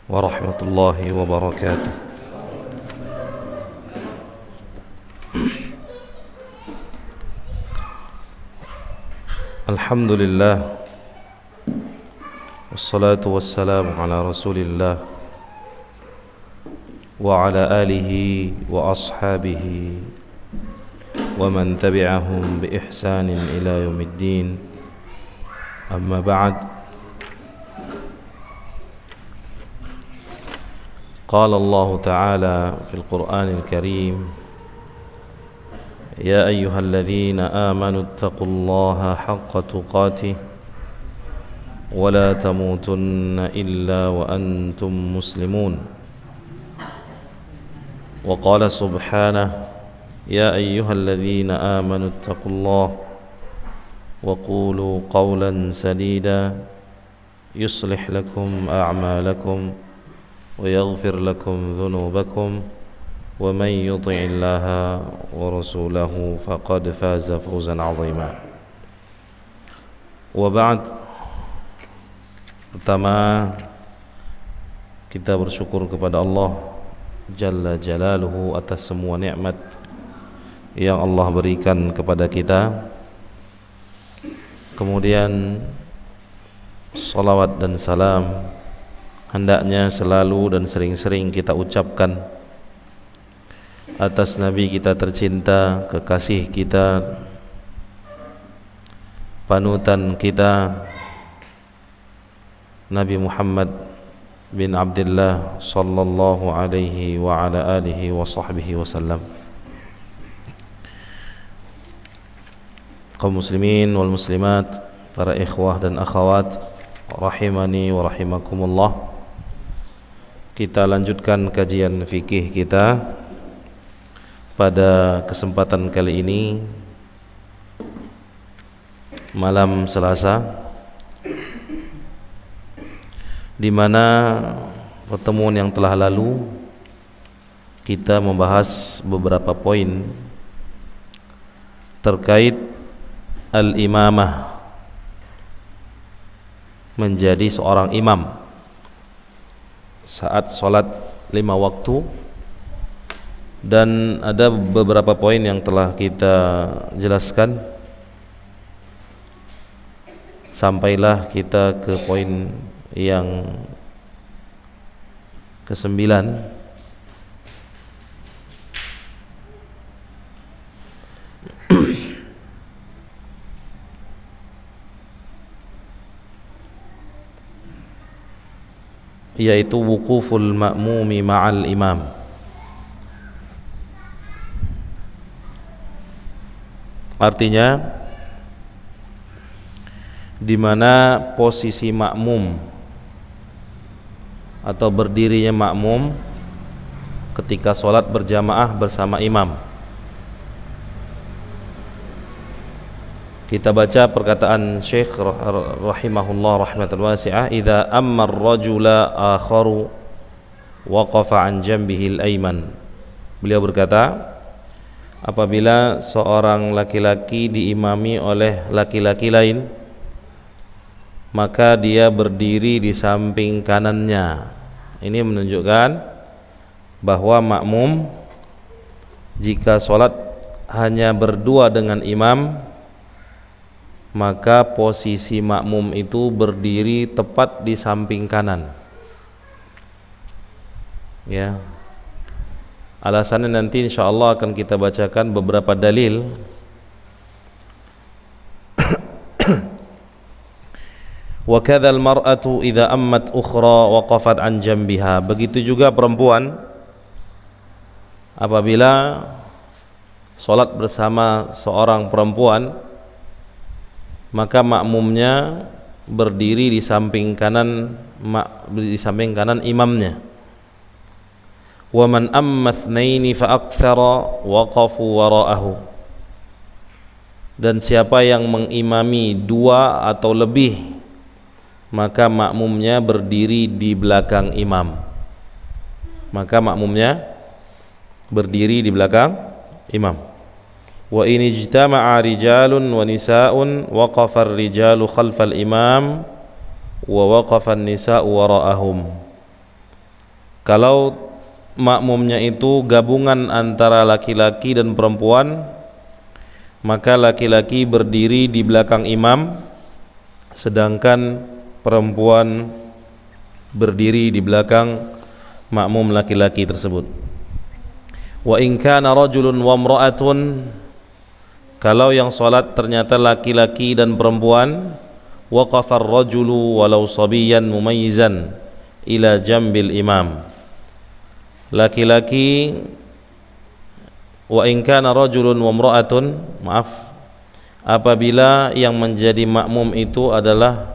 ورحمة الله وبركاته. الحمد لله والصلاة والسلام على رسول الله وعلى آله وأصحابه ومن تبعهم بإحسان إلى يوم الدين. أما بعد، قال الله تعالى في القرآن الكريم: يا أيها الذين آمنوا اتقوا الله حق تقاته ولا تموتن إلا وأنتم مسلمون. وقال سبحانه: يا أيها الذين آمنوا اتقوا الله وقولوا قولا سديدا يصلح لكم أعمالكم ويغفر لكم ذنوبكم ومن يطع الله ورسوله فقد فاز فوزا عظيما. وبعد. Pertama, kita bersyukur kepada Allah Jalla Jalaluhu atas semua nikmat yang Allah berikan kepada kita. Kemudian salawat dan salam hendaknya selalu dan sering-sering kita ucapkan atas Nabi kita tercinta, kekasih kita, panutan kita, Nabi Muhammad bin Abdullah sallallahu alaihi wa ala alihi wa sahbihi wasallam. Kaum muslimin wal muslimat, para ikhwah dan akhwat rahimani wa rahimakumullah. Kita lanjutkan kajian fikih kita pada kesempatan kali ini, malam Selasa, di mana pertemuan yang telah lalu kita membahas beberapa poin terkait al-imamah, menjadi seorang imam saat sholat 5 waktu, dan ada beberapa poin yang telah kita jelaskan sampailah kita ke poin yang ke-9, yaitu wukuful ma'mumi ma'al imam. Artinya di mana posisi makmum atau berdirinya makmum ketika sholat berjamaah bersama imam. Kita baca perkataan Syekh rahimahullah rahmatan wasi'ah, idza amma ar-rajula akharu waqafa an jambihi al-ayman. Beliau berkata, apabila seorang laki-laki diimami oleh laki-laki lain, maka dia berdiri di samping kanannya. Ini menunjukkan bahwa makmum jika sholat hanya berdua dengan imam, maka posisi makmum itu berdiri tepat di samping kanan. Ya. Alasannya nanti insyaallah akan kita bacakan beberapa dalil. Wa kadzal mar'atu idza ammat ukhra waqafat an jambiha. Begitu juga perempuan apabila salat bersama seorang perempuan, maka makmumnya berdiri di samping kanan imamnya. Wa man amma itsnaini fa aktsara waqafu wara'ahu. Dan siapa yang mengimami 2 atau lebih, maka makmumnya berdiri di belakang imam. Maka makmumnya berdiri di belakang imam. Wa in ijtama'a rijalun wa nisa'un waqafa ar-rijalu khalfal imam wa waqafa an-nisa'u wara'ahum. Kalau makmumnya itu gabungan antara laki-laki dan perempuan, maka laki-laki berdiri di belakang imam, sedangkan perempuan berdiri di belakang makmum laki-laki tersebut. Wa in kana rajulun wa imra'atun, kalau yang salat ternyata laki-laki dan perempuan, waqafa ar-rajulu walau sabiyan mumayyizan ila jambil imam. Laki-laki, wa in kana rajulun wa imra'atun, apabila yang menjadi makmum itu adalah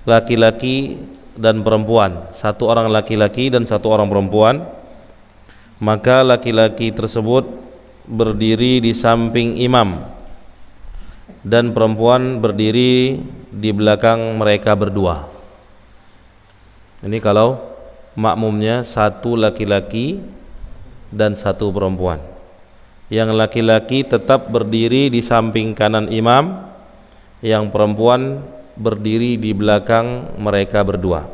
laki-laki dan perempuan, satu orang laki-laki dan satu orang perempuan, maka laki-laki tersebut berdiri di samping imam dan perempuan berdiri di belakang mereka berdua. Ini kalau makmumnya satu laki-laki dan satu perempuan. Yang laki-laki tetap berdiri di samping kanan imam, yang perempuan berdiri di belakang mereka berdua.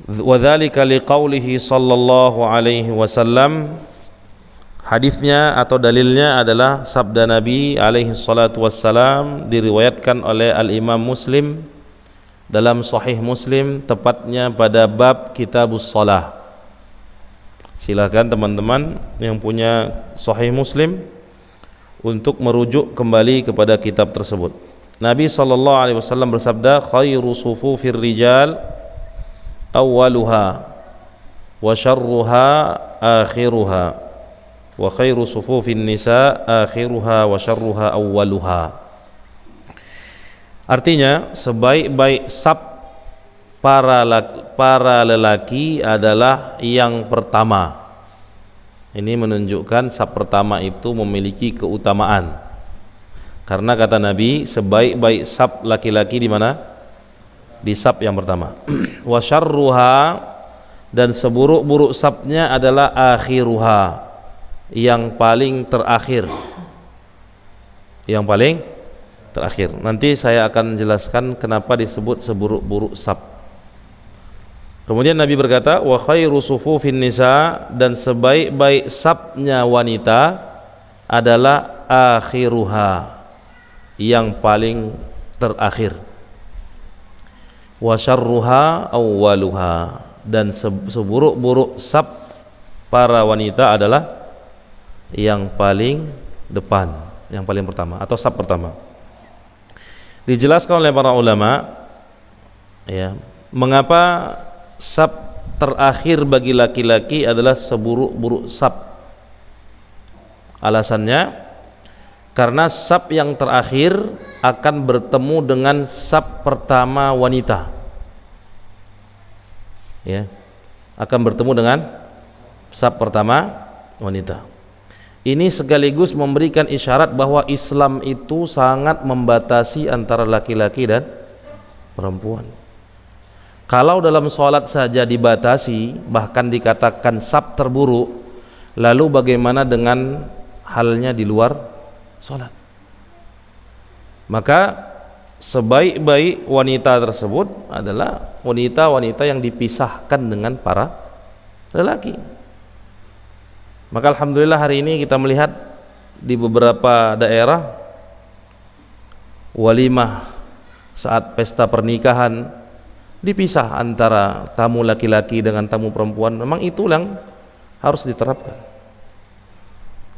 Wadzalika liqaulihi sallallahu alaihi wasallam, hadisnya atau dalilnya adalah sabda Nabi alaihi salatu wassalam, diriwayatkan oleh Al-Imam Muslim dalam Sahih Muslim, tepatnya pada bab Kitabus Shalah. Silakan teman-teman yang punya Sahih Muslim untuk merujuk kembali kepada kitab tersebut. Nabi sallallahu alaihi wasallam bersabda, khairu sufufir rijal awwaluha wa syarruha akhiruha wa khairu sufufin nisa akhiruha wa syarruha awwaluha. Artinya, sebaik-baik saf para lelaki adalah yang pertama. Ini menunjukkan saf pertama itu memiliki keutamaan, karena kata Nabi, sebaik-baik saf laki-laki di mana? Di saf yang pertama. Wa syarruha, dan seburuk-buruk safnya adalah akhiruha, yang paling terakhir. Yang paling terakhir. Nanti saya akan jelaskan kenapa disebut seburuk-buruk saf. Kemudian Nabi berkata, wa khairu sufufin nisa, dan sebaik-baik safnya wanita adalah akhiruha, yang paling terakhir. Wa syarruha awwaluha, dan seburuk-buruk saf para wanita adalah yang paling depan, yang paling pertama atau saf pertama. Dijelaskan oleh para ulama, ya, mengapa saf terakhir bagi laki-laki adalah seburuk-buruk saf. Alasannya, karena saf yang terakhir akan bertemu dengan saf pertama wanita, ya, akan bertemu dengan saf pertama wanita. Ini sekaligus memberikan isyarat bahwa Islam itu sangat membatasi antara laki-laki dan perempuan. Kalau dalam sholat saja dibatasi, bahkan dikatakan saf terburuk, lalu bagaimana dengan halnya di luar sholat? Maka sebaik-baik wanita tersebut adalah wanita-wanita yang dipisahkan dengan para lelaki. Maka alhamdulillah hari ini kita melihat di beberapa daerah walimah saat pesta pernikahan dipisah antara tamu laki-laki dengan tamu perempuan. Memang itu yang harus diterapkan.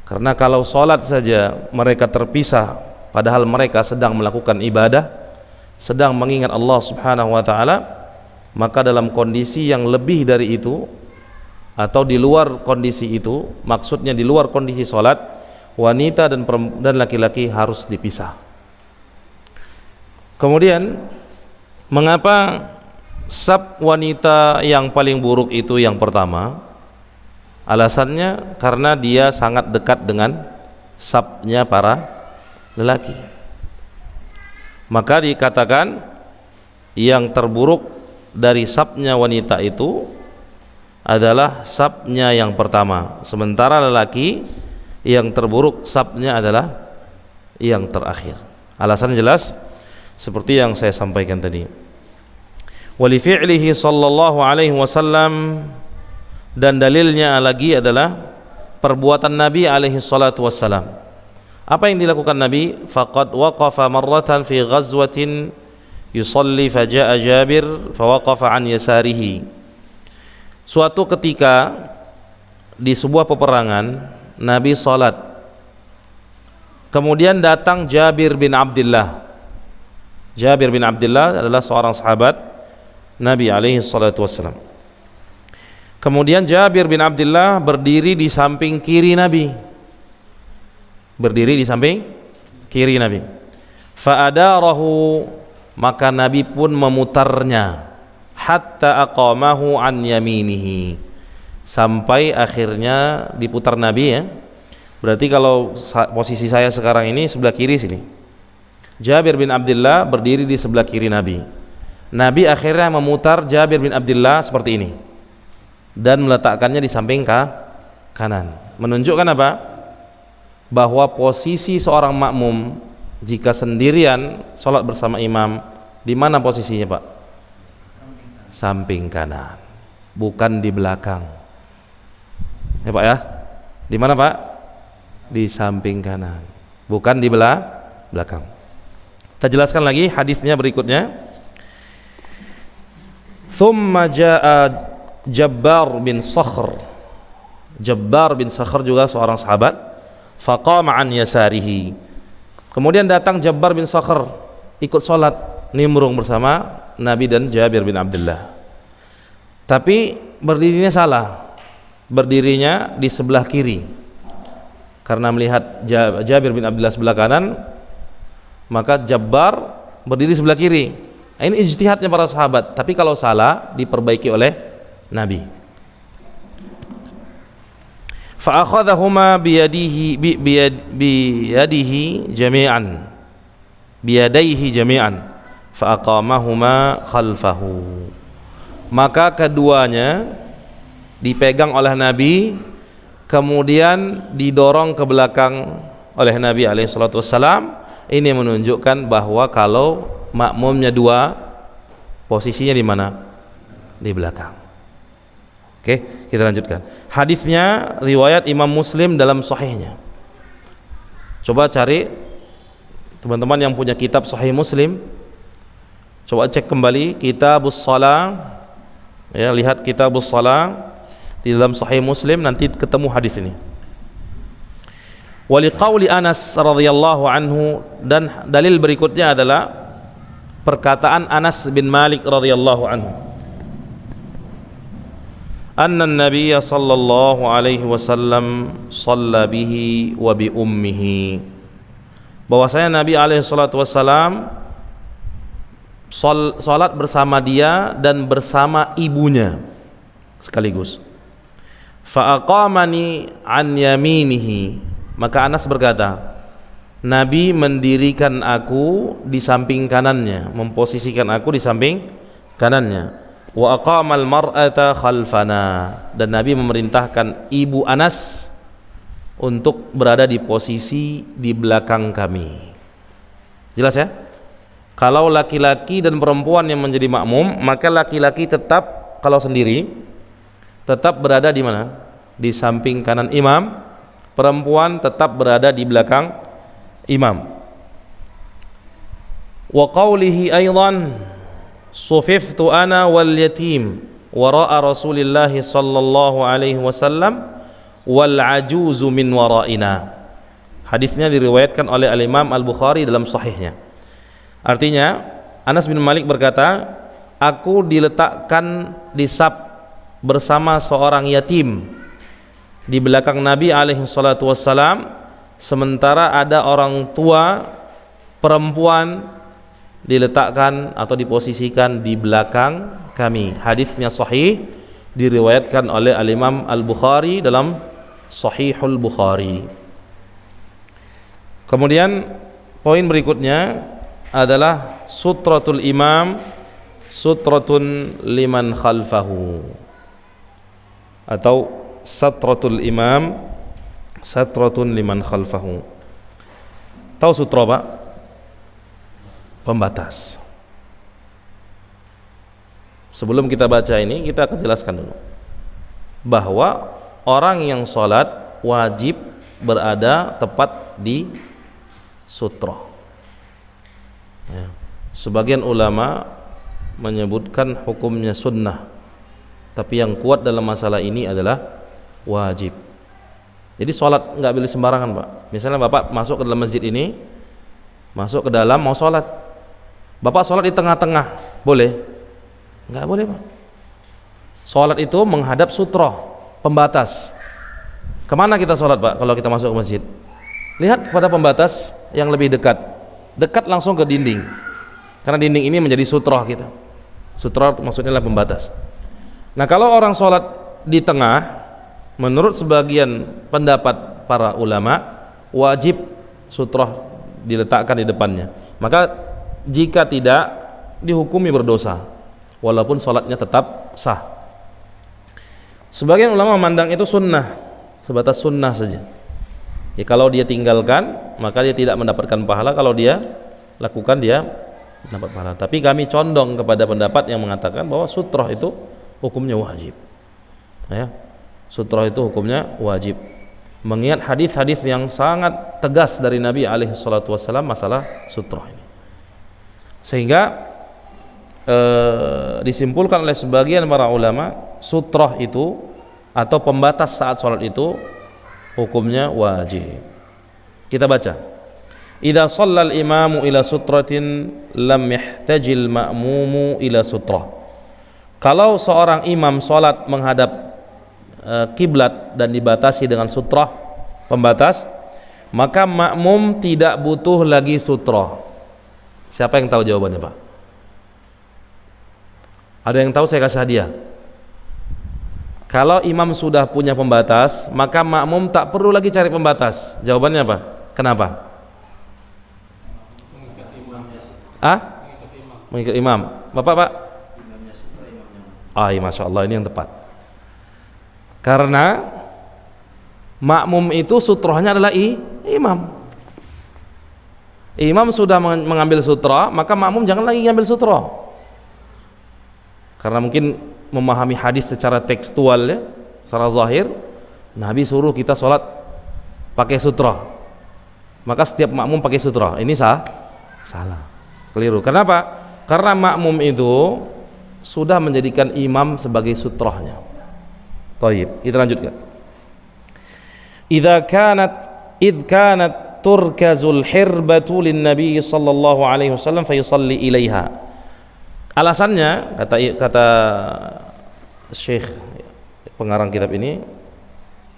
Karena kalau sholat saja mereka terpisah, padahal mereka sedang melakukan ibadah, sedang mengingat Allah subhanahu wa ta'ala, maka dalam kondisi yang lebih dari itu atau di luar kondisi itu, maksudnya di luar kondisi sholat, wanita dan laki-laki harus dipisah. Kemudian, mengapa saf wanita yang paling buruk itu yang pertama? Alasannya karena dia sangat dekat dengan safnya para lelaki. Maka dikatakan yang terburuk dari safnya wanita itu adalah safnya yang pertama, sementara lelaki yang terburuk safnya adalah yang terakhir. Alasan jelas seperti yang saya sampaikan tadi. Wa li fi'lihi sallallahu alaihi wasallam, dan dalilnya lagi adalah perbuatan Nabi alaihi salatu wassalam. Apa yang dilakukan Nabi? Faqad waqafa marratan fi ghazwatin yusalli faja'a Jabir fawaqafa an yasarihi. Suatu ketika di sebuah peperangan Nabi salat, kemudian datang Jabir bin Abdullah. Jabir bin Abdullah adalah seorang sahabat Nabi alaihi salatu wassalam. Kemudian Jabir bin Abdullah berdiri di samping kiri Nabi. Berdiri di samping kiri Nabi. Fa'adarahu, maka Nabi pun memutarnya hatta aqamahu an yaminihi, sampai akhirnya diputar Nabi ya. Berarti kalau posisi saya sekarang ini sebelah kiri sini. Jabir bin Abdullah berdiri di sebelah kiri Nabi. Nabi akhirnya memutar Jabir bin Abdullah seperti ini dan meletakkannya di samping kanan. Menunjukkan apa? Bahwa posisi seorang makmum jika sendirian sholat bersama imam, di mana posisinya Pak? Samping kanan, bukan di belakang ya Pak ya. Di mana Pak? Di samping kanan, bukan di belakang. Kita jelaskan lagi hadisnya berikutnya. Thumma jaa Jabbar bin Sakhr. Jabbar bin Sakhr juga seorang sahabat. Faqama an yasarihi. Kemudian datang Jabbar bin Sakhr ikut sholat nimbrung bersama Nabi dan Jabir bin Abdullah. Tapi berdirinya salah. Berdirinya di sebelah kiri. Karena melihat Jabir bin Abdullah sebelah kanan, maka Jabbar berdiri sebelah kiri. Ini ijtihadnya para sahabat. Tapi kalau salah diperbaiki oleh Nabi. Fa'akhadhahuma biyadihi jami'an, biyadaihi jami'an, fa'aqamahuma khalfahu. Maka keduanya dipegang oleh Nabi, kemudian didorong ke belakang oleh Nabi alaihi salatu wassalam. Ini menunjukkan bahwa kalau makmumnya dua, posisinya di mana? Di belakang. Oke, kita lanjutkan. Hadisnya riwayat Imam Muslim dalam sahihnya. Coba cari teman-teman yang punya kitab Sahih Muslim. Coba cek kembali Kitabus Shalah. Ya, lihat Kitabus Shalah di dalam Sahih Muslim, nanti ketemu hadis ini. Waliqauli Anas radhiyallahu anhu, dan dalil berikutnya adalah perkataan Anas bin Malik radhiyallahu anhu. Anna an-nabiy sallallahu alaihi wasallam shalla bihi wa bi ummihi. Bahwasanya Nabi alaihi salatu wasallam salat bersama dia dan bersama ibunya sekaligus. Fa aqamani an yaminihi, maka Anas berkata, Nabi mendirikan aku di samping kanannya, memposisikan aku di samping kanannya. Wa aqamal mar'ata khalfana, dan Nabi memerintahkan ibu Anas untuk berada di posisi di belakang kami. Jelas ya? Kalau laki-laki dan perempuan yang menjadi makmum, maka laki-laki tetap kalau sendiri tetap berada di mana? Di samping kanan imam. Perempuan tetap berada di belakang imam. Wa qawlihi aidan sufiftu ana wal yatim wara'a Rasulillah sallallahu alaihi wasallam wal ajuzu min wara'ina. Hadisnya diriwayatkan oleh Al-Imam Al-Bukhari dalam sahihnya. Artinya Anas bin Malik berkata, aku diletakkan di saf bersama seorang yatim di belakang Nabi alaihi salatu wassalam, sementara ada orang tua perempuan diletakkan atau diposisikan di belakang kami. Hadisnya sahih, diriwayatkan oleh Al-Imam Al-Bukhari dalam Sahihul Bukhari. Kemudian poin berikutnya adalah sutratul imam sutratun liman khalfahu, atau satratul imam satratun liman khalfahu. Tahu sutra Pak? Pembatas. Sebelum kita baca ini, kita akan jelaskan dulu bahwa orang yang sholat wajib berada tepat di sutra. Ya. Sebagian ulama menyebutkan hukumnya sunnah, tapi yang kuat dalam masalah ini adalah wajib. Jadi sholat nggak boleh sembarangan, Pak. Misalnya Bapak masuk ke dalam masjid ini, masuk ke dalam mau sholat, Bapak sholat di tengah-tengah, boleh? Nggak boleh, Pak. Sholat itu menghadap sutra, pembatas. Kemana kita sholat, Pak, kalau kita masuk ke masjid? Lihat pada pembatas yang lebih dekat, dekat langsung ke dinding, karena dinding ini menjadi sutra kita. Sutra maksudnya adalah pembatas. Nah, kalau orang sholat di tengah, menurut sebagian pendapat para ulama, wajib sutra diletakkan di depannya. Maka jika tidak, dihukumi berdosa, walaupun sholatnya tetap sah. Sebagian ulama memandang itu sunnah, sebatas sunnah saja. Ya, kalau dia tinggalkan, maka dia tidak mendapatkan pahala. Kalau dia lakukan, dia mendapat pahala. Tapi kami condong kepada pendapat yang mengatakan bahwa sutra itu hukumnya wajib. Ya, sutra itu hukumnya wajib. Mengingat hadis-hadis yang sangat tegas dari Nabi alaihi salatu wasallam masalah sutra ini. Sehingga disimpulkan oleh sebagian para ulama, sutra itu atau pembatas saat sholat itu hukumnya wajib. Kita baca. Idza shallal imamu ila sutratin lam yahtajil ma'mumu ila sutrah. Kalau seorang imam sholat menghadap kiblat dan dibatasi dengan sutrah, pembatas, maka makmum tidak butuh lagi sutrah. Siapa yang tahu jawabannya, Pak? Ada yang tahu? Saya kasih hadiah. Kalau imam sudah punya pembatas, maka makmum tak perlu lagi cari pembatas. Jawabannya apa? Kenapa? Mengikut imam. Bapak, Pak? Iya, Masya Allah, ini yang tepat. Karena makmum itu sutrohnya adalah imam. Imam sudah mengambil sutra, maka makmum jangan lagi mengambil sutra. Karena mungkin memahami hadis secara tekstual, ya, secara zahir, Nabi suruh kita sholat pakai sutra, maka setiap makmum pakai sutra. Ini salah, keliru. Kenapa? Karena makmum itu sudah menjadikan imam sebagai sutrahnya. Baik, kita lanjutkan. Idz kanat turkazul hirbatu lin nabi sallallahu alaihi wasallam fa yusalli ilaiha. Alasannya kata Syekh pengarang kitab ini,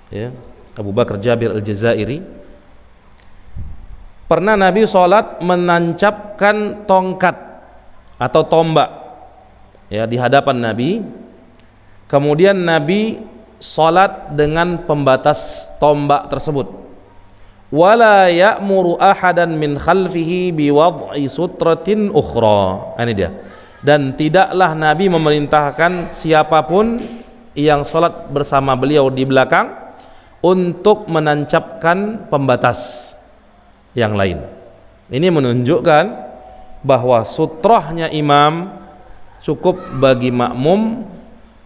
ya, Abu Bakar Jabir Al-Jazairi, pernah Nabi sholat menancapkan tongkat atau tombak, ya, di hadapan Nabi. Kemudian Nabi sholat dengan pembatas tombak tersebut. Wala ya'muru ahadan min khalfihi biwad'i sutratin ukhra. Ini dia. Dan tidaklah Nabi memerintahkan siapapun yang sholat bersama beliau di belakang untuk menancapkan pembatas yang lain. Ini menunjukkan bahwa sutrahnya imam cukup bagi makmum,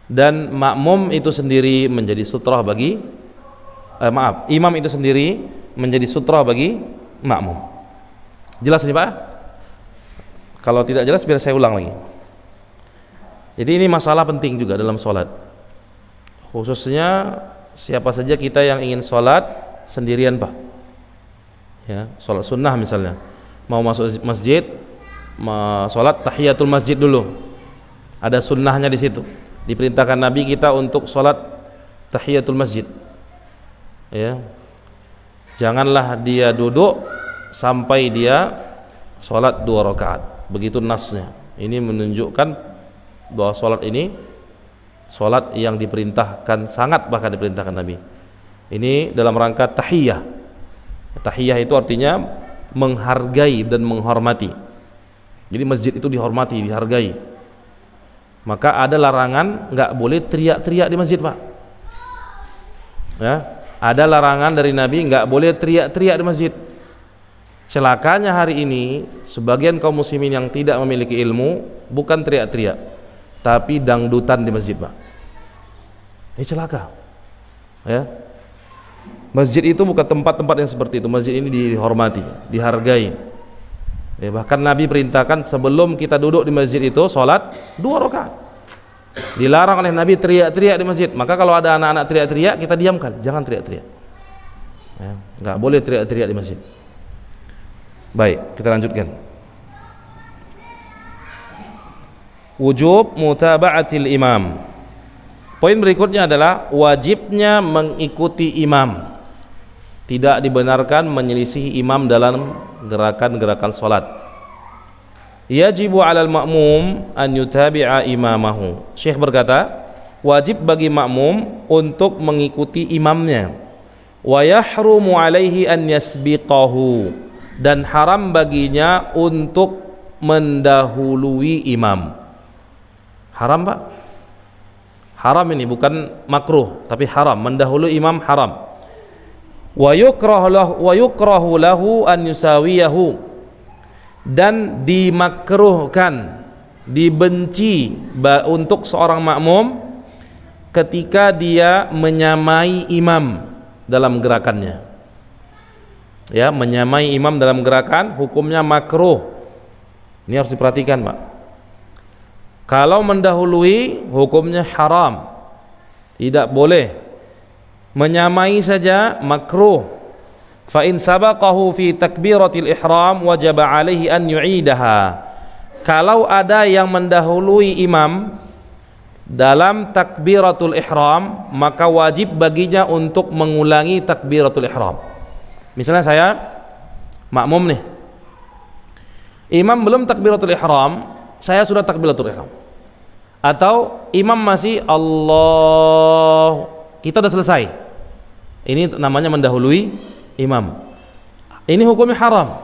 dan makmum itu sendiri menjadi sutrah bagi imam itu sendiri menjadi sutrah bagi makmum. Jelas ini, Pak? Kalau tidak jelas biar saya ulang lagi. Jadi ini masalah penting juga dalam sholat, khususnya siapa saja kita yang ingin sholat sendirian, Pak, ya, sholat sunnah misalnya, mau masuk masjid, sholat tahiyatul masjid dulu, ada sunnahnya di situ. Diperintahkan Nabi kita untuk sholat tahiyatul masjid, ya. Janganlah dia duduk sampai dia sholat 2 rakaat. Begitu nasnya. Ini menunjukkan bahwa sholat ini sholat yang diperintahkan, sangat bahkan diperintahkan Nabi. Ini dalam rangka tahiyah. Tahiyah itu artinya menghargai dan menghormati. Jadi masjid itu dihormati, dihargai. Maka ada larangan, nggak boleh teriak-teriak di masjid, Pak, ya. Ada larangan dari Nabi, nggak boleh teriak-teriak di masjid. Celakanya hari ini sebagian kaum muslimin yang tidak memiliki ilmu bukan teriak-teriak, tapi dangdutan di masjid, Pak. Ini celaka. Ya. Masjid itu bukan tempat-tempat yang seperti itu. Masjid ini dihormati, dihargai. Ya, bahkan Nabi perintahkan sebelum kita duduk di masjid itu sholat 2 rakaat. Dilarang oleh Nabi teriak-teriak di masjid. Maka kalau ada anak-anak teriak-teriak, kita diamkan, jangan teriak-teriak. Ya, nggak boleh teriak-teriak di masjid. Baik, kita lanjutkan. Wujub mutaba'atil imam. Poin berikutnya adalah wajibnya mengikuti imam. Tidak dibenarkan menyelisihi imam dalam gerakan-gerakan salat. Yajibu 'alal ma'mum an yutabi'a imamahu. Syekh berkata, wajib bagi makmum untuk mengikuti imamnya. Wa yahrumu 'alaihi an yasbiqahu, dan haram baginya untuk mendahului imam. Haram, Pak. Haram ini bukan makruh, tapi haram. Mendahului imam haram. Wa yukrahu lahu an yusawiyahu, dan dimakruhkan, dibenci untuk seorang makmum ketika dia menyamai imam dalam gerakannya. Ya, menyamai imam dalam gerakan hukumnya makruh. Ini harus diperhatikan, Pak. Kalau mendahului hukumnya haram, tidak boleh. Menyamai saja makruh. Fa in sabaqahu fi takbiratil ihram wajaba alaihi an yu'idaha. Kalau ada yang mendahului imam dalam takbiratul ihram, maka wajib baginya untuk mengulangi takbiratul ihram. Misalnya saya makmum nih, imam belum takbiratul ihram, saya sudah takbiratul ihram, atau imam masih Allah, kita sudah selesai. Ini namanya mendahului imam. Ini hukumnya haram.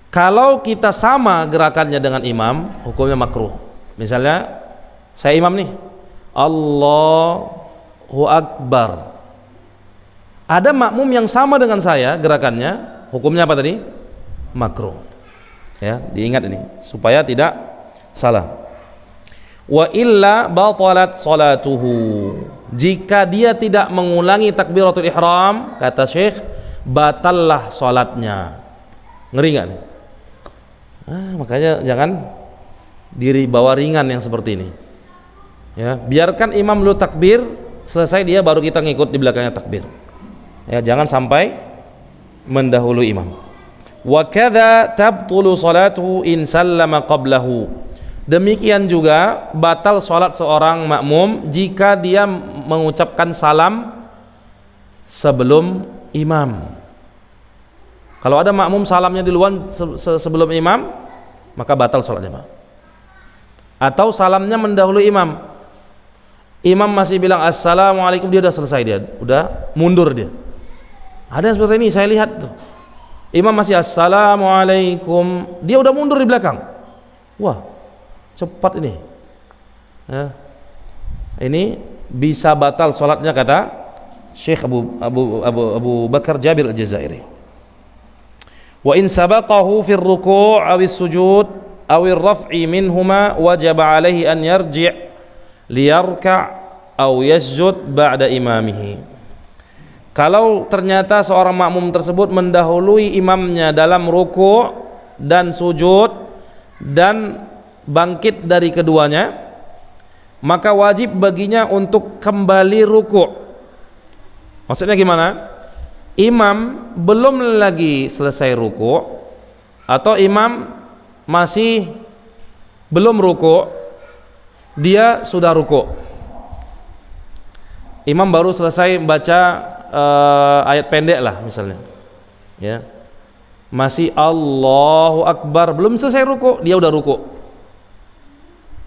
Kalau kita sama gerakannya dengan imam, hukumnya makruh. Misalnya saya imam nih, Allahu Akbar. Ada makmum yang sama dengan saya gerakannya, hukumnya apa tadi? Makruh. Ya, diingat ini supaya tidak salah. Wa illa batalat salatuhu. Jika dia tidak mengulangi takbiratul ihram, kata Syekh, batallah salatnya. Ngeri nggak nih? Makanya jangan diri bawa ringan yang seperti ini. Ya, biarkan imam dulu takbir, selesai dia baru kita ngikut di belakangnya takbir. Ya, jangan sampai mendahului imam. Wa kadza tabtulu salatuhu in sallama qablahu. Demikian juga batal salat seorang makmum jika dia mengucapkan salam sebelum imam. Kalau ada makmum salamnya duluan sebelum imam, maka batal salatnya, Pak. Atau salamnya mendahului imam. Imam masih bilang assalamualaikum, dia udah selesai, dia udah mundur dia. Ada yang seperti ini, saya lihat tuh. Imam masih assalamualaikum, dia udah mundur di belakang. Wah, cepat ini. Ya. Ini bisa batal salatnya, kata Syekh Abu Bakar Jabir Al-Jazairi. Wa in sabaqahu fi ar-ruku' aw as-sujud aw ar-raf'i minhuma wajaba alaihi an yarji' liyarka' aw yasjud ba'da imamihi. Kalau ternyata seorang makmum tersebut mendahului imamnya dalam ruku' dan sujud dan bangkit dari keduanya, maka wajib baginya untuk kembali ruku'. Maksudnya gimana? Imam belum lagi selesai ruku' atau imam masih belum ruku', dia sudah ruku'. Imam baru selesai baca ayat pendek lah misalnya, ya, masih Allahu Akbar, belum selesai ruku', dia udah ruku',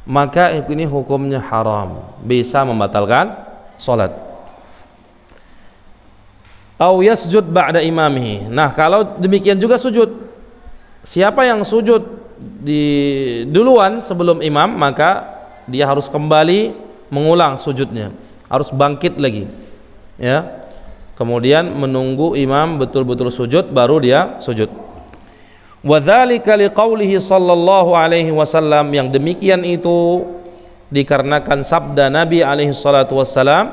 maka ini hukumnya haram, bisa membatalkan salat. Au yasjud ba'da imamihi. Nah, kalau demikian juga sujud. Siapa yang sujud di duluan sebelum imam, maka dia harus kembali mengulang sujudnya, harus bangkit lagi, ya. Kemudian menunggu imam betul-betul sujud, baru dia sujud. Wa dzalika liqaulihi sallallahu alaihi wasallam, yang demikian itu dikarenakan sabda Nabi alaihi salatu wassalam,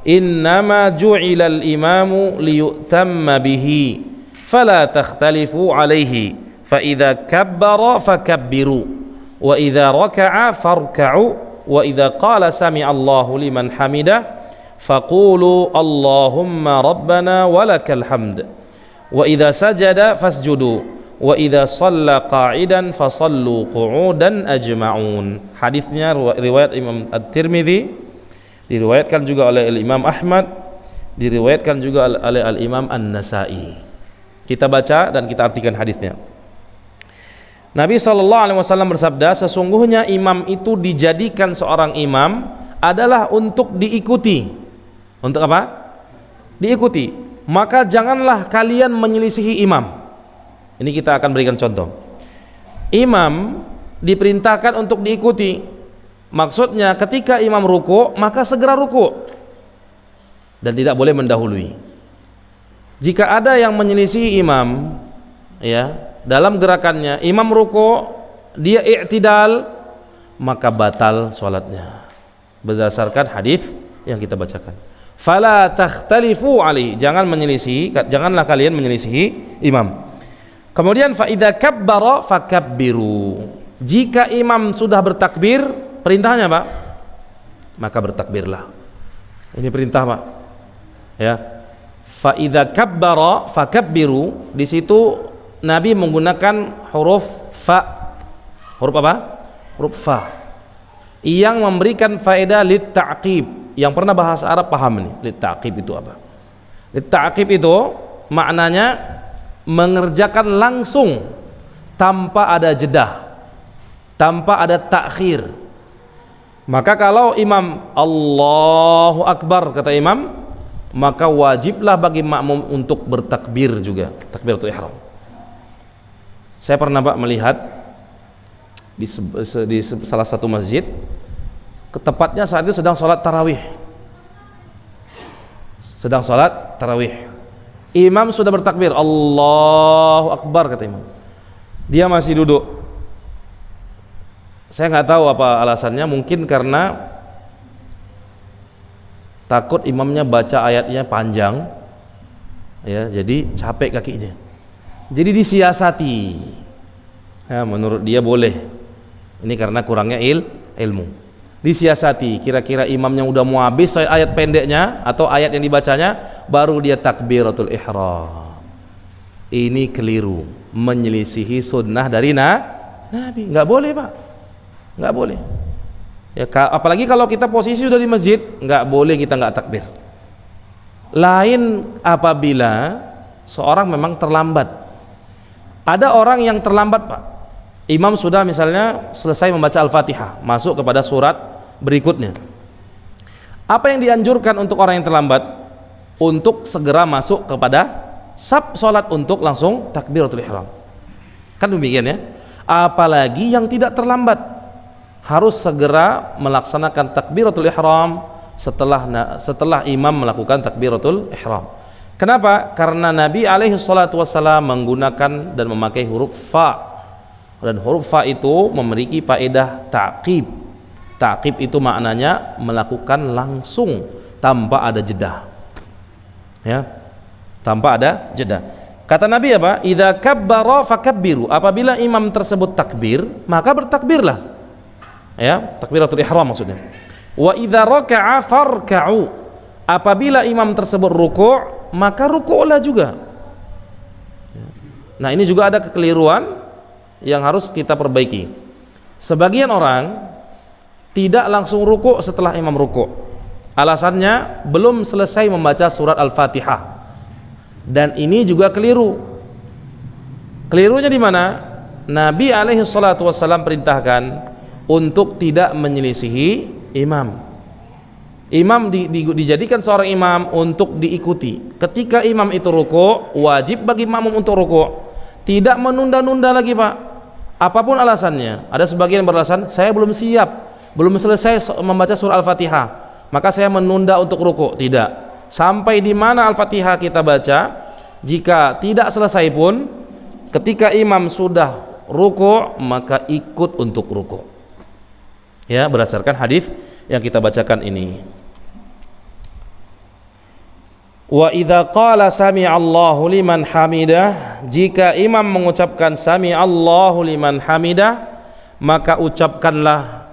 innama ju'ilal imamu liyutamma bihi fala takhtalifu alaihi fa idza kabbara fakabbiru wa idza raka'a farka'u wa idza qala sami'allahu liman hamidah faqulu Allahumma rabbana walakal hamd wa idza sajada fasjudu wa idza shalla qa'idan fasallu qu'udan ajma'un. Hadisnya riwayat Imam At-Tirmidzi, diriwayatkan juga oleh Imam Ahmad, diriwayatkan juga oleh Al-Imam An-Nasa'i. Kita baca dan kita artikan hadisnya. Nabi SAW bersabda, sesungguhnya imam itu dijadikan seorang imam adalah untuk diikuti. Untuk apa? Diikuti. Maka janganlah kalian menyelisihi imam. Ini kita akan berikan contoh. Imam diperintahkan untuk diikuti. Maksudnya ketika imam ruku, maka segera ruku dan tidak boleh mendahului. Jika ada yang menyelisihi imam, ya, dalam gerakannya, imam ruku, dia i'tidal, maka batal sholatnya. Berdasarkan hadis yang kita bacakan. Fala takhtalifu alaihi, janganlah kalian menyelisihi imam. Kemudian fa idza kabbara fakabbiru. Jika imam sudah bertakbir, perintahnya Pak, maka bertakbirlah. Ini perintah Pak. Ya. Fa idza kabbara fakabbiru, di situ Nabi menggunakan huruf fa. Huruf apa? Huruf fa. Yang memberikan faedah lit ta'qib. Yang pernah bahasa Arab paham nih, lit ta'qib itu apa? Lit ta'qib itu maknanya mengerjakan langsung tanpa ada jeda, tanpa ada takhir. Maka kalau imam Allahu Akbar kata imam, maka wajiblah bagi makmum untuk bertakbir juga, takbiratul ihram. Saya pernah Pak melihat di salah satu masjid, tepatnya saat itu sedang sholat tarawih. Imam sudah bertakbir, Allahu Akbar kata imam. Dia masih duduk. Saya nggak tahu apa alasannya, mungkin karena takut imamnya baca ayatnya panjang, ya, jadi capek kakinya. Jadi disiasati. Ya, menurut dia boleh. Ini karena kurangnya ilmu. Disiasati, kira-kira imamnya udah mau habis ayat pendeknya atau ayat yang dibacanya, baru dia takbiratul ihram. Ini keliru, menyelisihi sunnah dari Nabi. Nggak boleh Pak, nggak boleh ya. Apalagi kalau kita posisi sudah di masjid, nggak boleh kita nggak takbir. Lain apabila seorang memang terlambat. Ada orang yang terlambat Pak, imam sudah misalnya selesai membaca Al-Fatihah, masuk kepada surat berikutnya. Apa yang dianjurkan untuk orang yang terlambat? Untuk segera masuk kepada saf salat untuk langsung takbiratul ihram. Kan demikian ya. Apalagi yang tidak terlambat, harus segera melaksanakan takbiratul ihram setelah imam melakukan takbiratul ihram. Kenapa? Karena Nabi alaihi salatu wassalam menggunakan dan memakai huruf fa. Dan huruf fa itu memiliki faedah ta'qib. Ta'qib itu maknanya melakukan langsung tanpa ada jeda. Ya. Tanpa ada jeda. Kata Nabi apa? Idza kabbara fakabbiru. Apabila imam tersebut takbir, maka bertakbirlah. Ya, takbiratul ihram maksudnya. Wa idza raka'a farka'u. Apabila imam tersebut ruku', maka ruku'lah juga. Nah, ini juga ada kekeliruan yang harus kita perbaiki. Sebagian orang tidak langsung ruku' setelah imam ruku'. Alasannya belum selesai membaca surat Al-Fatihah. Dan ini juga keliru. Kelirunya di mana? Nabi alaihi salatu wassalam perintahkan untuk tidak menyelisihi imam. Imam dijadikan seorang imam untuk diikuti. Ketika imam itu ruku', wajib bagi makmum untuk ruku'. Tidak menunda-nunda lagi Pak. Apapun alasannya. Ada sebagian beralasan, saya belum siap, belum selesai membaca surah Al-Fatihah, maka saya menunda untuk ruku'. Tidak. Sampai di mana Al-Fatihah kita baca, jika tidak selesai pun, ketika imam sudah ruku', maka ikut untuk ruku'. Ya, berdasarkan hadis yang kita bacakan ini. Wa idza qala sami'allahu liman hamidah, jika imam mengucapkan sami'allahu liman hamidah, maka ucapkanlah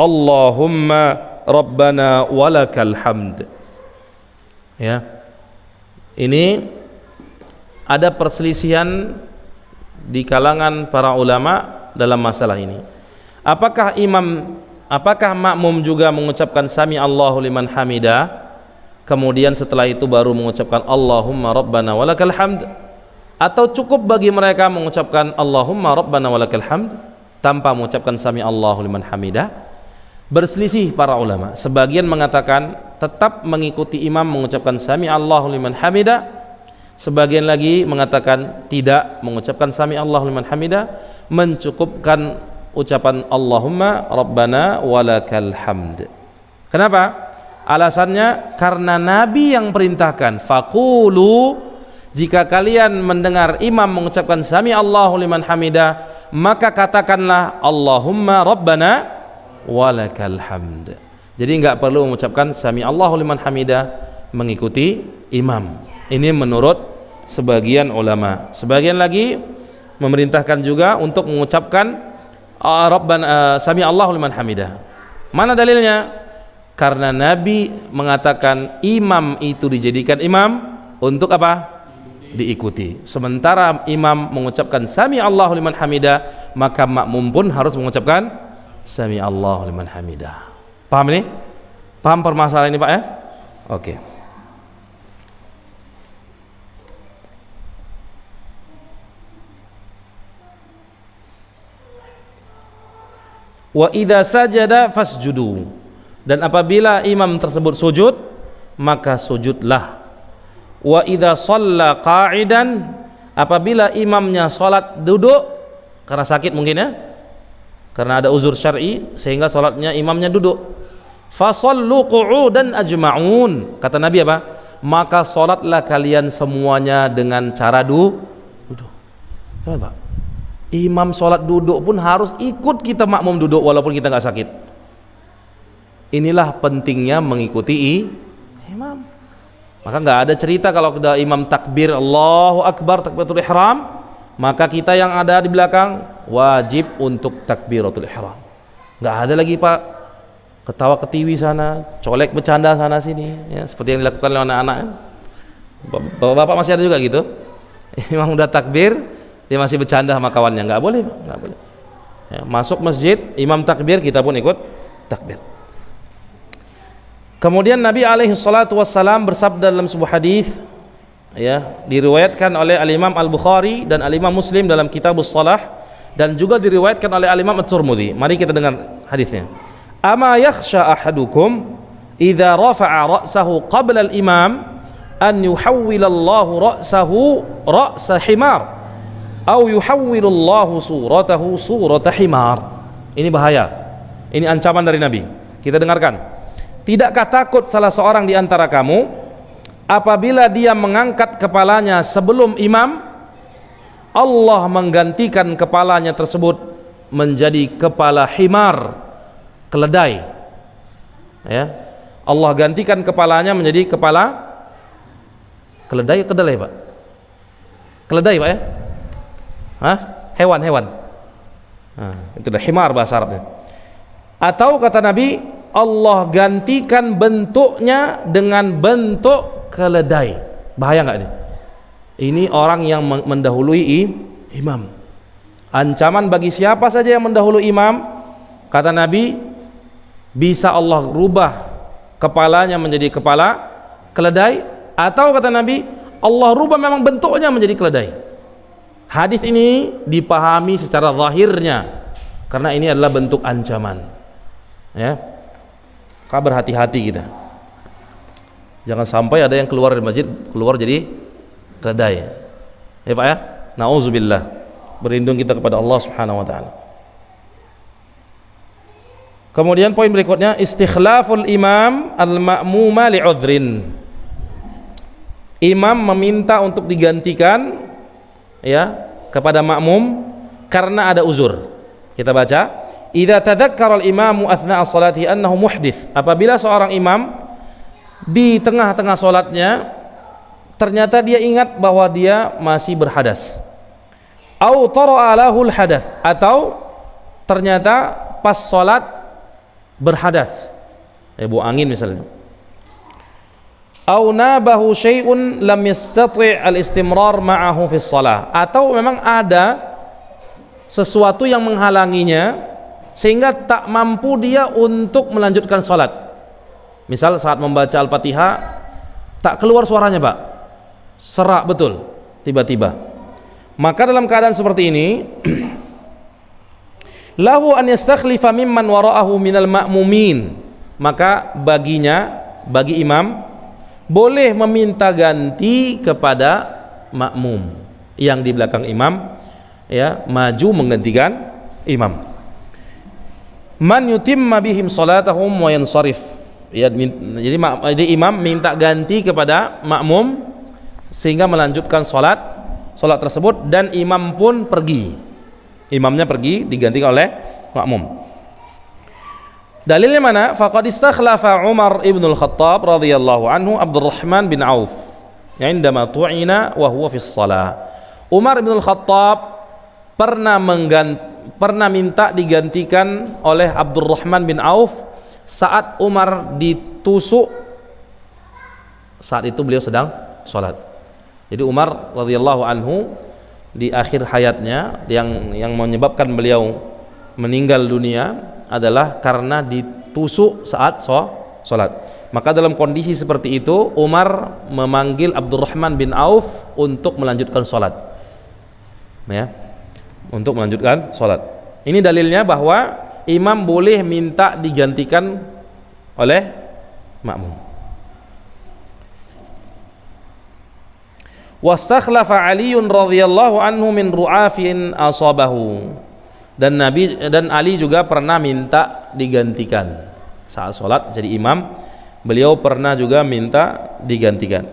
Allahumma rabbana walakal hamd. Ya. Ini ada perselisihan di kalangan para ulama dalam masalah ini. Apakah makmum juga mengucapkan sami'allahu liman hamidah, kemudian setelah itu baru mengucapkan Allahumma rabbana walakal hamd, atau cukup bagi mereka mengucapkan Allahumma rabbana walakal hamd tanpa mengucapkan sami Allahu liman hamidah? Berselisih para ulama. Sebagian mengatakan tetap mengikuti imam mengucapkan sami Allahu liman hamidah, sebagian lagi mengatakan tidak mengucapkan sami Allahu liman hamidah, mencukupkan ucapan Allahumma rabbana walakal hamd. Kenapa? Alasannya karena Nabi yang perintahkan, faqulu, jika kalian mendengar imam mengucapkan sami Allahu liman hamidah, maka katakanlah Allahumma rabbana walakal hamd. Jadi enggak perlu mengucapkan sami Allahu liman hamidah mengikuti imam. Ini menurut sebagian ulama. Sebagian lagi memerintahkan juga untuk mengucapkan rabbana sami Allahu liman hamidah. Mana dalilnya? Karena Nabi mengatakan imam itu dijadikan imam untuk apa? Diikuti. Sementara imam mengucapkan sami Allahu liman hamidah, maka makmum pun harus mengucapkan sami Allahu liman hamidah. Paham ini? Paham permasalahan ini Pak ya? Oke. Wa idza sajada fasjudu. Dan apabila imam tersebut sujud, maka sujudlah. Wa idza shalla qa'idan, apabila imamnya salat duduk karena sakit mungkin ya, karena ada uzur syar'i sehingga salatnya imamnya duduk, fa shallu qu'udan ajma'un, kata Nabi apa? Maka salatlah kalian semuanya dengan cara duduk. Coba Pak, imam salat duduk pun harus ikut kita makmum duduk walaupun kita nggak sakit. Inilah pentingnya mengikuti imam. Maka nggak ada cerita kalau ada imam takbir Allahu Akbar, takbiratul ihram, maka kita yang ada di belakang wajib untuk takbiratul ihram. Nggak ada lagi Pak ketawa ketiwi sana, colek bercanda sana sini, ya, seperti yang dilakukan oleh anak-anak. Bapak masih ada juga gitu. Imam udah takbir, dia masih bercanda sama kawannya. Nggak boleh, nggak boleh. Ya, masuk masjid, imam takbir, kita pun ikut takbir. Kemudian Nabi alaihi salatu wassalam bersabda dalam sebuah hadis, ya, diriwayatkan oleh Al-Imam Al-Bukhari dan Al-Imam Muslim dalam Kitabus Shalah, dan juga diriwayatkan oleh Al-Imam At-Tirmidzi. Mari kita dengar hadisnya. Ama yakhsha ahadukum idza rafa'a ra'sahu qabla al-imam an yuhawwilallahu ra'sahu ra'sa himar aw yuhawwilullahu suratahu surata himar. Ini bahaya. Ini ancaman dari Nabi. Kita dengarkan. Tidakkah takut salah seorang di antara kamu apabila dia mengangkat kepalanya sebelum imam, Allah menggantikan kepalanya tersebut menjadi kepala himar, keledai. Ya. Allah gantikan kepalanya menjadi kepala keledai, kedelai Pak? Keledai Pak ya? Hah? Hewan. Nah, itu dah himar bahasa Arabnya. Atau kata Nabi, Allah gantikan bentuknya dengan bentuk keledai. Bahaya nggak ini? Ini orang yang mendahului imam. Ancaman bagi siapa saja yang mendahului imam, kata Nabi, bisa Allah rubah kepalanya menjadi kepala keledai, atau kata Nabi, Allah rubah memang bentuknya menjadi keledai. Hadis ini dipahami secara zahirnya karena ini adalah bentuk ancaman. Ya. Kabar hati-hati kita. Jangan sampai ada yang keluar dari masjid keluar jadi keledai. Ya Pak ya? Nauzubillah. Berlindung kita kepada Allah Subhanahu wa taala. Kemudian poin berikutnya, istikhlaful imam al-ma'muma li'udhrin. Imam meminta untuk digantikan ya kepada makmum karena ada uzur. Kita baca, idza tadzakkara al-imamu athna'a sholatihi annahu muhdits, apabila seorang imam di tengah-tengah salatnya ternyata dia ingat bahwa dia masih berhadas, au tara'a lahul hadath, atau ternyata pas salat berhadas, bau angin misalnya, au nabahu syai'un lam yastati' al-istimrar ma'ahu fi shalah, atau memang ada sesuatu yang menghalanginya sehingga tak mampu dia untuk melanjutkan salat. Misal saat membaca Al-Fatihah tak keluar suaranya, Pak, serak betul tiba-tiba, maka dalam keadaan seperti ini lahu an yastakhlifa mimman wara'ahu minal ma'mumin, maka bagi imam boleh meminta ganti kepada makmum yang di belakang imam, ya, maju menggantikan imam. Man yutimma bihim salatahum wa yansarif, ya, jadi imam minta ganti kepada makmum sehingga melanjutkan salat tersebut, dan imam pun pergi, imamnya pergi digantikan oleh makmum. Dalilnya mana? Faqad istakhlafa Umar ibn al-Khattab radhiyallahu anhu Abdurrahman bin Auf indama tu'ina wa huwa fi shalah. Umar ibn al-Khattab pernah minta digantikan oleh Abdurrahman bin Auf saat Umar ditusuk, saat itu beliau sedang sholat. Jadi Umar radhiyallahu anhu di akhir hayatnya yang menyebabkan beliau meninggal dunia adalah karena ditusuk saat sholat. Maka dalam kondisi seperti itu Umar memanggil Abdurrahman bin Auf untuk melanjutkan sholat, ya, untuk melanjutkan sholat. Ini dalilnya bahwa imam boleh minta digantikan oleh makmum. Wastakhlafa Aliun radhiyallahu anhu min ru'afin asabahu, dan Ali juga pernah minta digantikan saat sholat jadi imam, beliau pernah juga minta digantikan.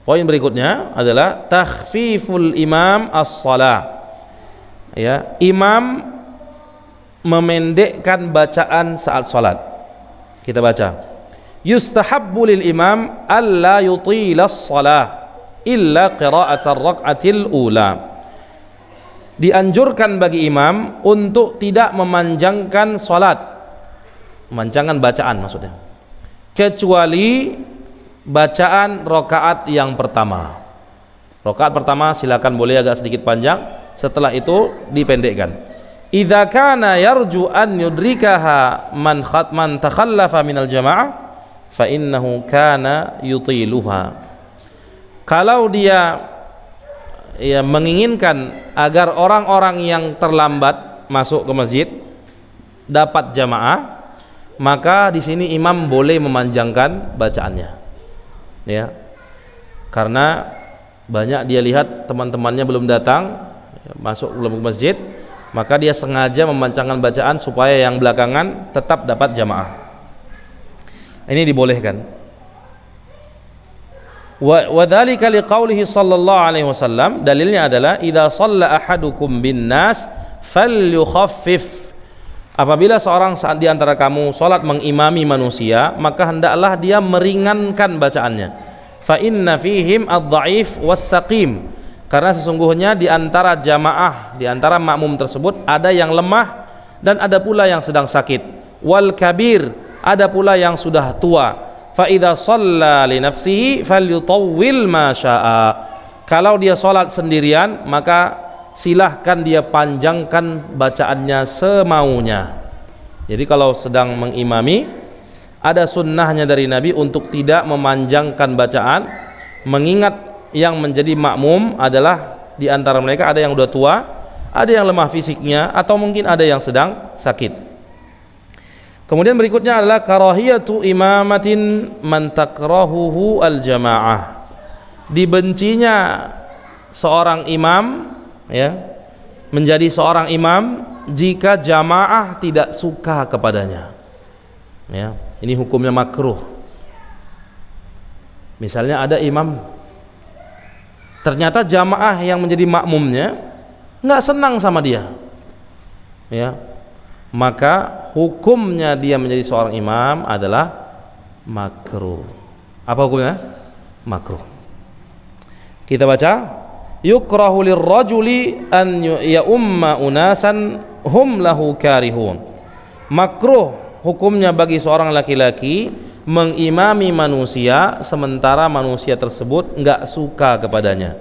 Poin berikutnya adalah takhfiful imam as-shalah, ya, imam memendekkan bacaan saat sholat. Kita baca, yustahabbu lil imam alla yutila as-shalah illa qira'at ar-rak'atil ula, dianjurkan bagi imam untuk tidak memanjangkan salat, memanjangkan bacaan maksudnya, kecuali bacaan rakaat yang pertama. Rakaat pertama silakan boleh agak sedikit panjang, setelah itu dipendekkan. Idza kana yarju an yudrikaha man takhallafa minal jamaah fa innahu kana yutiluha. Kalau dia menginginkan agar orang-orang yang terlambat masuk ke masjid dapat jamaah, maka di sini imam boleh memanjangkan bacaannya, ya, karena banyak dia lihat teman-temannya belum datang, masuk belum ke masjid, maka dia sengaja memanjangkan bacaan supaya yang belakangan tetap dapat jamaah. Ini dibolehkan. Wa dzalika liqaulihi sallallahu alaihi wasallam, dalilnya adalah idza shalla ahadukum bin nas falyukhaffif, apabila seorang saat di antara kamu salat mengimami manusia, maka hendaklah dia meringankan bacaannya. Fa inna fihim ad-dha'if was-saqim, karena sesungguhnya di antara jamaah, di antara makmum tersebut ada yang lemah dan ada pula yang sedang sakit. Wal kabir, ada pula yang sudah tua. Fa idza shalla li nafsihi falyutawwil ma syaa, kalau dia salat sendirian maka silahkan dia panjangkan bacaannya semaunya. Jadi kalau sedang mengimami, ada sunnahnya dari Nabi untuk tidak memanjangkan bacaan, mengingat yang menjadi makmum adalah di antara mereka ada yang sudah tua, ada yang lemah fisiknya, atau mungkin ada yang sedang sakit. Kemudian berikutnya adalah karahiyatu imamatin man takrahuhu al-jamaah, dibencinya seorang imam, ya, menjadi seorang imam jika jamaah tidak suka kepadanya, ya, ini hukumnya makruh. Misalnya ada imam, ternyata jamaah yang menjadi makmumnya nggak senang sama dia, ya, maka hukumnya dia menjadi seorang imam adalah makruh. Apa hukumnya? Makruh. Kita baca, yukrahu lirrajuli an umma unasan hum lahu karihun. Makruh hukumnya bagi seorang laki-laki mengimami manusia sementara manusia tersebut enggak suka kepadanya.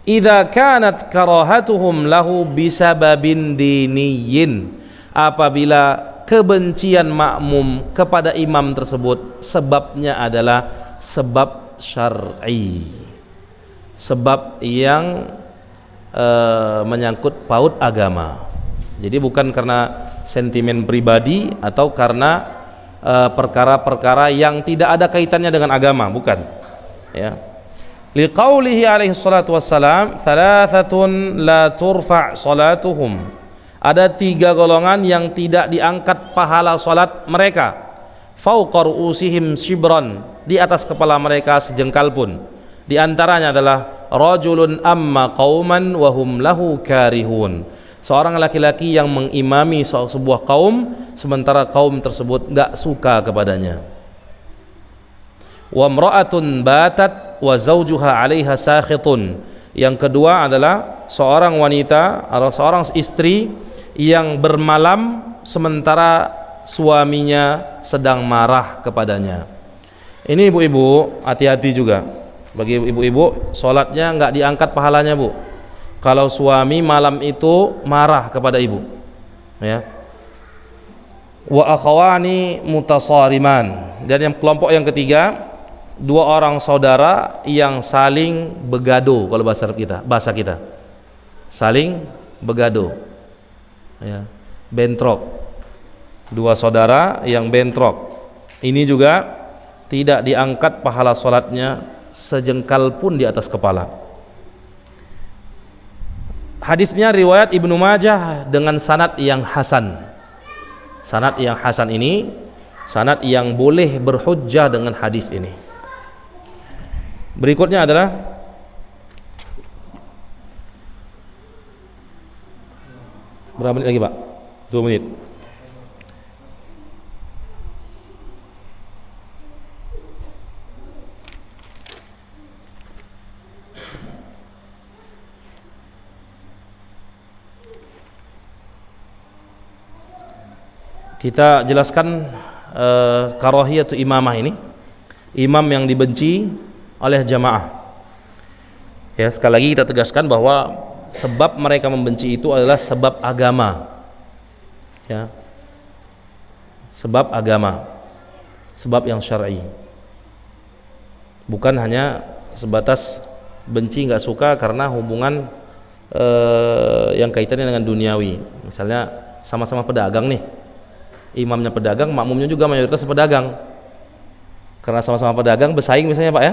Idza kanat karahatuhum lahu bisababin diniyyin, apabila kebencian makmum kepada imam tersebut sebabnya adalah sebab syar'i, sebab yang menyangkut paut agama. Jadi bukan karena sentimen pribadi atau karena perkara-perkara yang tidak ada kaitannya dengan agama, bukan, ya. Liqaulihi alaihi salatu wassalam, thalathatun la turfa' salatuhum. Ada 3 golongan yang tidak diangkat pahala salat mereka. Fauqa ru'usihim shibran, di atas kepala mereka sejengkal pun. Di antaranya adalah rajulun amma qauman wa hum lahu karihun. Seorang laki-laki yang mengimami sebuah kaum sementara kaum tersebut enggak suka kepadanya. Wa imra'atun batat wa zawjuha 'alaiha sakhitun. Yang kedua adalah seorang wanita atau seorang istri yang bermalam sementara suaminya sedang marah kepadanya. Ini ibu-ibu hati-hati juga. Bagi ibu-ibu, sholatnya enggak diangkat pahalanya, Bu, kalau suami malam itu marah kepada ibu, ya. Wa akhawani mutasariman, dan yang kelompok yang ketiga, 2 orang saudara yang saling begado, kalau bahasa kita saling begado, ya, bentrok. 2 saudara yang bentrok, ini juga tidak diangkat pahala sholatnya sejengkal pun di atas kepala. Hadisnya riwayat Ibnu Majah dengan sanad yang hasan. Sanad yang hasan ini sanad yang boleh berhujjah dengan hadis ini. Berikutnya adalah berapa menit lagi, Pak? 2 menit. Kita jelaskan karahiyatu imamah ini, imam yang dibenci oleh jamaah. Ya, sekali lagi kita tegaskan bahwa sebab mereka membenci itu adalah sebab agama, ya, sebab agama, sebab yang syar'i, bukan hanya sebatas benci nggak suka karena hubungan yang kaitannya dengan duniawi. Misalnya sama-sama pedagang nih, imamnya pedagang, makmumnya juga mayoritas pedagang, karena sama-sama pedagang bersaing misalnya, Pak,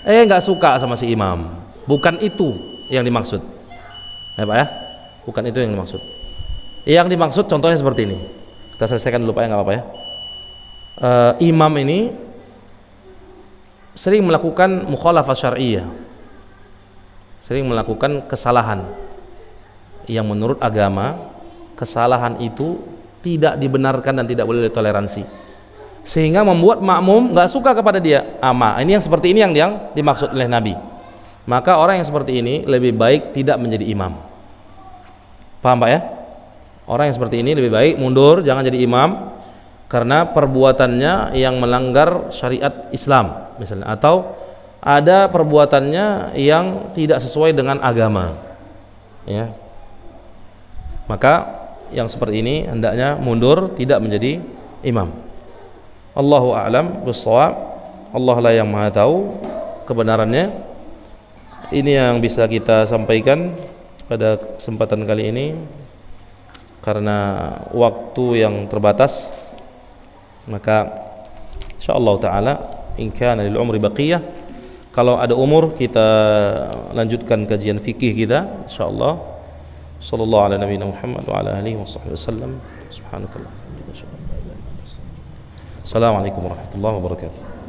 ya, nggak suka sama si imam. Bukan itu yang dimaksud, ya Pak, ya, bukan itu yang dimaksud. Yang dimaksud contohnya seperti ini, kita selesaikan dulu, Pak, ya, nggak apa-apa, ya. Imam ini sering melakukan mukhalafah syar'iyyah, sering melakukan kesalahan yang menurut agama kesalahan itu tidak dibenarkan dan tidak boleh ditoleransi, sehingga membuat makmum nggak suka kepada dia. Ini yang seperti ini yang dimaksud oleh Nabi. Maka orang yang seperti ini lebih baik tidak menjadi imam. Paham, Pak, ya? Orang yang seperti ini lebih baik mundur, jangan jadi imam, karena perbuatannya yang melanggar syariat Islam misalnya, atau ada perbuatannya yang tidak sesuai dengan agama, ya. Maka yang seperti ini hendaknya mundur, tidak menjadi imam. Allahu a'lam bissawab. Allah lah yang maha tahu kebenarannya. Ini yang bisa kita sampaikan pada kesempatan kali ini, karena waktu yang terbatas. Maka insyaallah taala in kana lil umri baqiyah, kalau ada umur kita lanjutkan kajian fikih kita insyaallah. Sallallahu ala nabiyina Muhammad wa ala alihi wa sahbihi wasallam. Subhanakallah. Assalamualaikum warahmatullahi wabarakatuh.